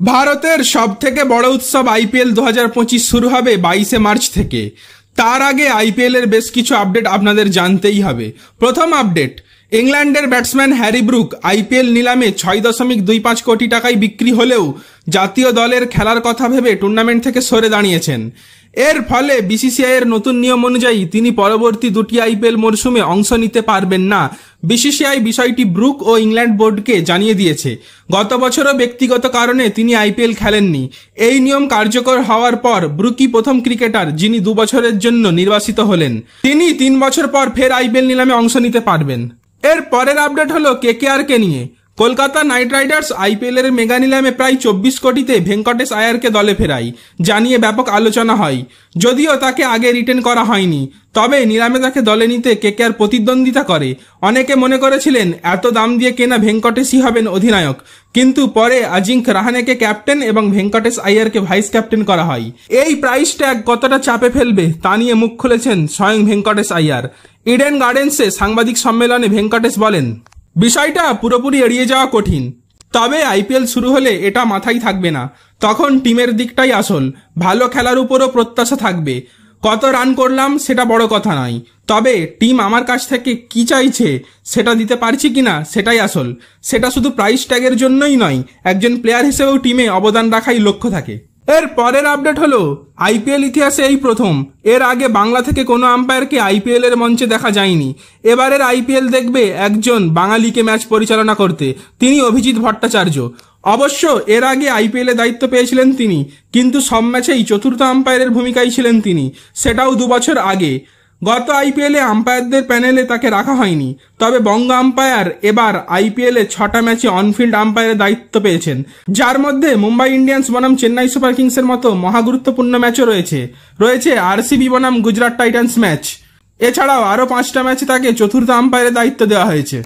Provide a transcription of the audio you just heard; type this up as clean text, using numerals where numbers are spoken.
ভারতের সবথেকে বড় উৎসব আইপিএল 2025 শুরু হবে 22 মার্চ থেকে। তার আগে আইপিএল এর বেশ কিছু আপডেট আপনাদের জানতেই হবে। প্রথম আপডেট, ইংল্যান্ডের ব্যাটসম্যান হ্যারি ব্রুক আইপিএল নিলামে 6.25 কোটি টাকায় বিক্রি হলেও জাতীয় দলের খেলার কথা ভেবে টুর্নামেন্ট থেকে সরে দাঁড়িয়েছেন। এর ফলে বিসিসিআই এর নতুন নিয়ম অনুযায়ী তিনি পরবর্তী দুটি আইপিএল মরশুমে অংশ নিতে পারবেন না। বিসিসিআই বিষয়টি ব্রুক ও ইংল্যান্ড বোর্ডকে জানিয়ে দিয়েছে। গত বছরও ব্যক্তিগত কারণে তিনি আইপিএল খেলেননি। এই নিয়ম কার্যকর হওয়ার পর ব্রুকই প্রথম ক্রিকেটার যিনি 2 বছরের জন্য নির্বাসিত হলেন। তিনি 3 বছর পর ফের আইপিএল নিলামে অংশ নিতে পারবেন। এর পরের আপডেট হলো কেকেআরকে নিয়ে। কলকাতা নাইট রাইডার্স আইপিএল এর মেগা নিলামে প্রায় 24 কোটিতে ভেঙ্কটেশ আয়ারকে দলে ফেরায়, জানিয়ে ব্যাপক আলোচনা হয়। যদিও তাকে আগে রিটেন করা হয়নি, তবে নিলামে তাকে দলে নিতে কেকেআর প্রতিদ্বন্দ্বিতা করে। অনেকে মনে করেছিলেন এত দাম দিয়ে কেনা ভেঙ্কটেশই হবেন অধিনায়ক, কিন্তু পরে আজিঙ্ক রাহানেকে ক্যাপ্টেন এবং ভেঙ্কটেশ আয়ারকে ভাইস ক্যাপ্টেন করা হয়। এই প্রাইস ট্যাগ কতটা চাপে ফেলবে তা নিয়ে মুখ খুলেছেন স্বয়ং ভেঙ্কটেশ আয়ার। ইডেন গার্ডেন্সে সাংবাদিক সম্মেলনে ভেঙ্কটেশ বলেন, বিষয়টা পুরোপুরি এড়িয়ে যাওয়া কঠিন, তবে আইপিএল শুরু হলে এটা মাথায় থাকবে না। তখন টিমের দিকটাই আসল, ভালো খেলার উপরও প্রত্যাশা থাকবে। কত রান করলাম সেটা বড় কথা নয়, তবে টিম আমার কাছ থেকে কি চাইছে সেটা দিতে পারছি কিনা সেটাই আসল। সেটা শুধু প্রাইস ট্যাগের জন্যই নয়, একজন প্লেয়ার হিসেবেও টিমে অবদান রাখাই লক্ষ্য থাকে। এর পরের আপডেট হলো আইপিএল ইতিহাসে এই প্রথম। এর আগে বাংলা থেকে কোনো আম্পায়ারকে আইপিএল এর মঞ্চে দেখা যায়নি। এবারের আইপিএল দেখবে একজন বাঙালিকে ম্যাচ পরিচালনা করতে, তিনি অভিজিৎ ভট্টাচার্য। অবশ্য এর আগে আইপিএল এ দায়িত্ব পেয়েছিলেন তিনি, কিন্তু সব ম্যাচেই চতুর্থ আম্পায়ারের ভূমিকায় ছিলেন তিনি, সেটাও 2 বছর আগে। গত আইপিএলে আম্পায়ারদের প্যানেলে তাকে রাখা হয়নি, তবে বঙ্গ আম্পায়ার এবার আইপিএলে 6টা ম্যাচে অনফিল্ড আম্পায়ারের দায়িত্ব পেয়েছেন, যার মধ্যে মুম্বাই ইন্ডিয়ান্স বনাম চেন্নাই সুপার কিংসের মতো মহাগুরুত্বপূর্ণ ম্যাচও রয়েছে আরসিবি বনাম গুজরাট টাইটান্স ম্যাচ। এছাড়াও আরও 5টা ম্যাচে তাকে চতুর্থ আম্পায়ারের দায়িত্ব দেওয়া হয়েছে।